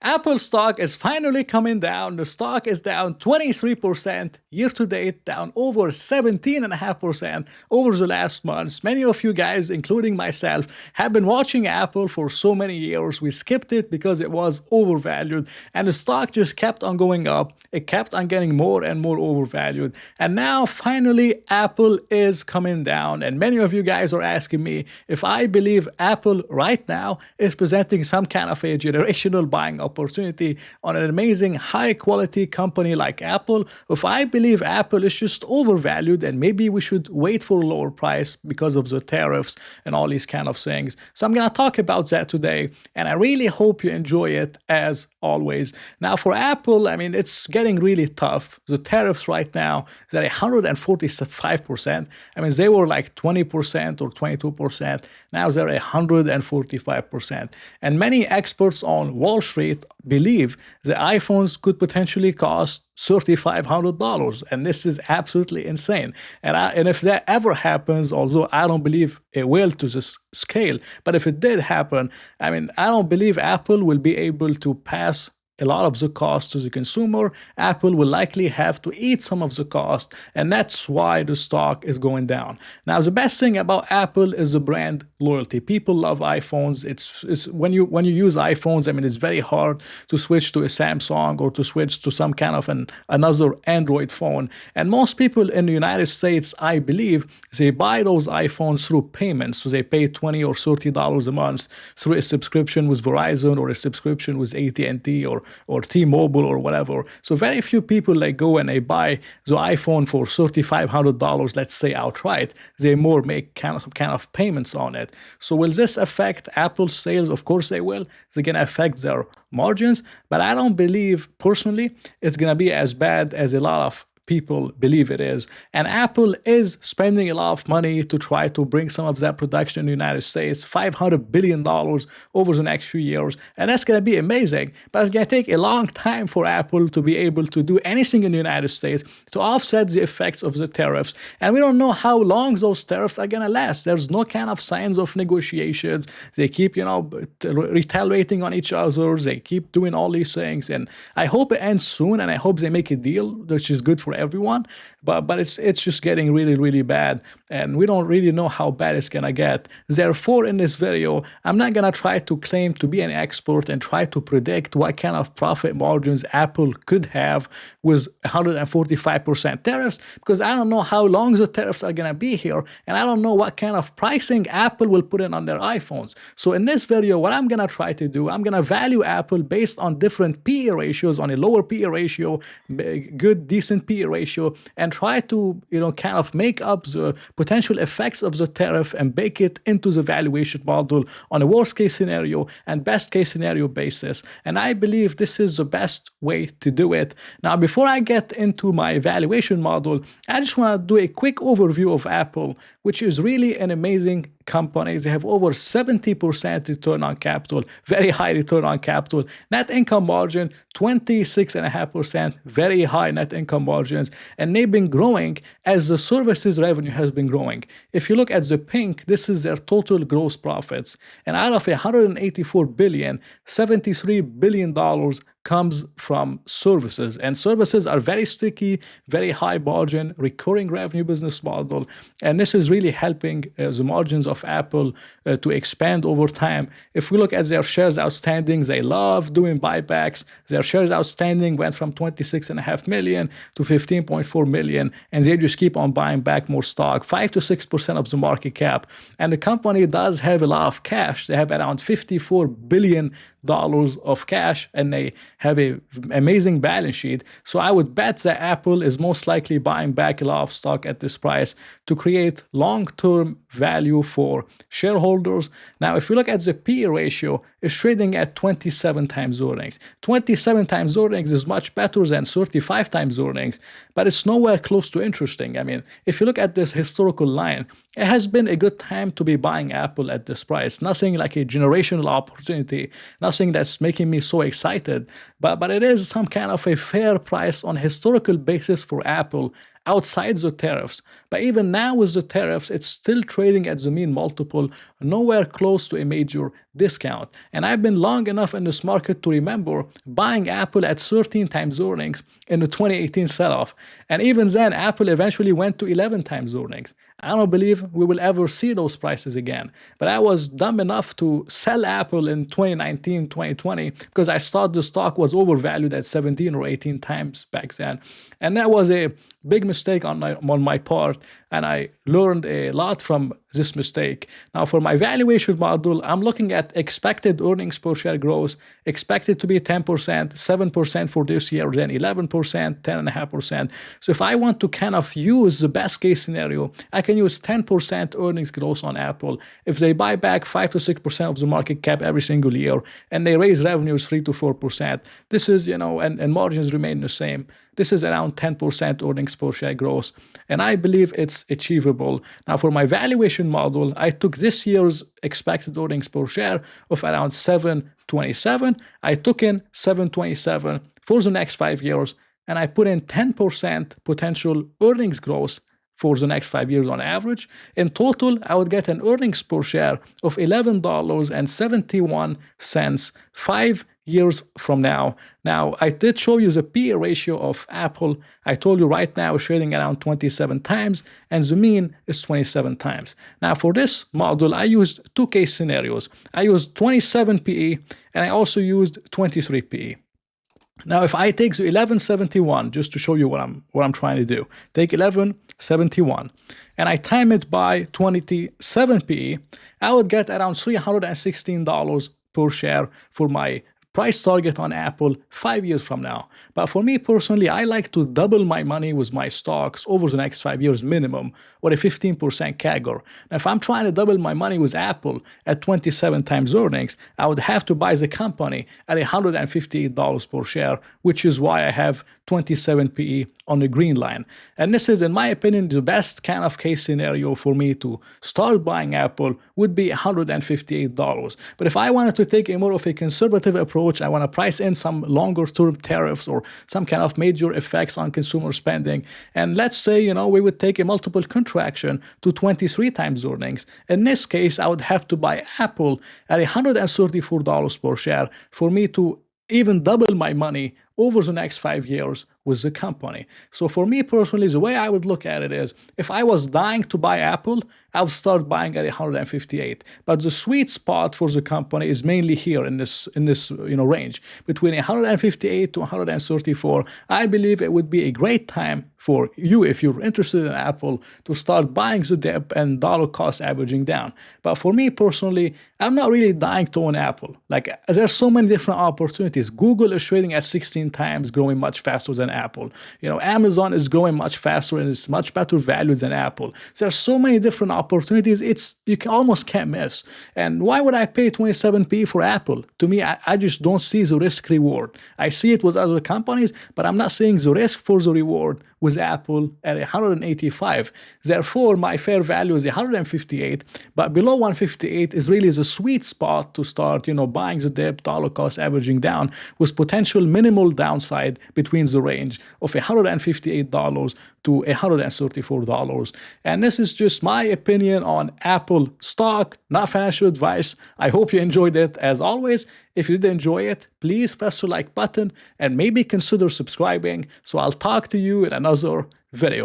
Apple stock is finally coming down. The stock is down 23% year to date, down over 17.5% over the last months. Many of you guys, including myself, have been watching Apple for so many years. We skipped it because it was overvalued, and the stock just kept on going up. It kept on getting more and more overvalued. And now, finally, Apple is coming down. And many of you guys are asking me if I believe Apple right now is presenting some kind of a generational buying opportunity on an amazing high quality company like Apple. If I believe Apple is just overvalued and maybe we should wait for a lower price because of the tariffs and all these kind of things. So I'm going to talk about that today, and I really hope you enjoy it as always. Now for Apple, I mean, it's getting really tough. The tariffs right now is at 145%. I mean, they were like 20% or 22%. Now they're 145%. And many experts on Wall Street believe the iPhones could potentially cost $3,500, and this is absolutely insane. And if that ever happens, although I don't believe it will to this scale, but if it did happen, I mean, I don't believe Apple will be able to pass a lot of the cost to the consumer. Apple will likely have to eat some of the cost, and that's why the stock is going down. Now, the best thing about Apple is the brand loyalty. People love iPhones. It's when you use iPhones, I mean, it's very hard to switch to a Samsung or to switch to some kind of another Android phone. And most people in the United States, I believe, they buy those iPhones through payments. So they pay $20 or $30 a month through a subscription with Verizon or a subscription with AT&T or T-Mobile or whatever. So very few people go and they buy the iPhone for $3,500, let's say outright. They more make kind of payments on it. So will this affect Apple's sales? Of course they will. They're going to affect their margins, but I don't believe personally it's going to be as bad as a lot of people believe it is. And Apple is spending a lot of money to try to bring some of that production in the United States, $500 billion over the next few years. And that's going to be amazing. But it's going to take a long time for Apple to be able to do anything in the United States to offset the effects of the tariffs. And we don't know how long those tariffs are going to last. There's no kind of signs of negotiations. They keep, retaliating on each other. They keep doing all these things. And I hope it ends soon, and I hope they make a deal, which is good for everyone, but it's just getting really, really bad, and we don't really know how bad it's gonna get. Therefore, in this video, I'm not gonna try to claim to be an expert and try to predict what kind of profit margins Apple could have with 145% tariffs, because I don't know how long the tariffs are gonna be here, and I don't know what kind of pricing Apple will put in on their iPhones. So in this video, what I'm gonna try to do, I'm gonna value Apple based on different PE ratios, on a lower PE ratio, good, decent PE ratio, and try to kind of make up the potential effects of the tariff and bake it into the valuation model on a worst case scenario and best case scenario basis. And I believe this is the best way to do it. Now, before I get into my valuation model, I just want to do a quick overview of Apple, which is really an amazing company. They have over 70% return on capital, very high return on capital. Net income margin, 26.5%, very high net income margins. And they've been growing as the services revenue has been growing. If you look at the pink, this is their total gross profits. And out of 184 billion, $73 billion comes from services, and services are very sticky, very high margin, recurring revenue business model, and this is really helping the margins of Apple to expand over time. If we look at their shares outstanding, they love doing buybacks. Their shares outstanding went from 26.5 million to 15.4 million, and they just keep on buying back more stock, 5 to 6% of the market cap. And the company does have a lot of cash. They have around $54 billion of cash, and they have an amazing balance sheet. So I would bet that Apple is most likely buying back a lot of stock at this price to create long-term value for shareholders. Now, if you look at the PE ratio, it's trading at 27 times earnings. 27 times earnings is much better than 35 times earnings, but it's nowhere close to interesting. I mean, if you look at this historical line, it has been a good time to be buying Apple at this price. Nothing like a generational opportunity, nothing that's making me so excited. but it is some kind of a fair price on historical basis for Apple outside the tariffs. But even now with the tariffs, it's still trading at the mean multiple, nowhere close to a major discount. And I've been long enough in this market to remember buying Apple at 13 times earnings in the 2018 sell-off. And even then, Apple eventually went to 11 times earnings. I don't believe we will ever see those prices again. But I was dumb enough to sell Apple in 2019, 2020, because I thought the stock was overvalued at 17 or 18 times back then. And that was a big mistake on my part, and I learned a lot from this mistake. Now, for my valuation model, I'm looking at expected earnings per share growth, expected to be 10%, 7% for this year, then 11%, 10.5%. So if I want to kind of use the best case scenario, I can use 10% earnings growth on Apple. If they buy back 5 to 6% of the market cap every single year, and they raise revenues 3 to 4%, this is, and margins remain the same. This is around 10% earnings per share growth, and I believe it's achievable. Now, for my valuation model, I took this year's expected earnings per share of around 7.27. I took in 7.27 for the next 5 years, and I put in 10% potential earnings growth for the next 5 years on average. In total, I would get an earnings per share of $11.71 5 years from now. Now, I did show you the PE ratio of Apple. I told you right now it's trading around 27 times, and the mean is 27 times. Now, for this model, I used two case scenarios. I used 27 PE, and I also used 23 PE. Now, if I take the 1171, just to show you what I'm trying to do, take 1171, and I time it by 27 PE, I would get around $316 per share for my price target on Apple 5 years from now. But for me personally, I like to double my money with my stocks over the next 5 years minimum, or a 15% CAGR. Now, if I'm trying to double my money with Apple at 27 times earnings, I would have to buy the company at $158 per share, which is why I have 27 PE on the green line. And this is, in my opinion, the best kind of case scenario for me to start buying Apple would be $158. But if I wanted to take a more of a conservative approach, I want to price in some longer term tariffs or some kind of major effects on consumer spending. And let's say, we would take a multiple contraction to 23 times earnings. In this case, I would have to buy Apple at $134 per share for me to even double my money over the next 5 years with the company. So for me personally, the way I would look at it is, if I was dying to buy Apple, I would start buying at 158. But the sweet spot for the company is mainly here in this range between 158 to 134. I believe it would be a great time for you, if you're interested in Apple, to start buying the dip and dollar cost averaging down. But for me personally, I'm not really dying to own Apple. Like, there's so many different opportunities. Google is trading at 16 times, growing much faster than Apple. Amazon is growing much faster and is much better value than Apple. So there's so many different opportunities. You almost can't miss. And why would I pay 27p for Apple? To me, I just don't see the risk reward. I see it with other companies, but I'm not seeing the risk for the reward with Apple at 185. Therefore, my fair value is 158, but below 158 is really the sweet spot to start, buying the dip, dollar cost averaging down, with potential minimal downside between the range of $158 to $134. And this is just my opinion on Apple stock, not financial advice. I hope you enjoyed it. As always, if you did enjoy it, please press the like button and maybe consider subscribing. So I'll talk to you in another video.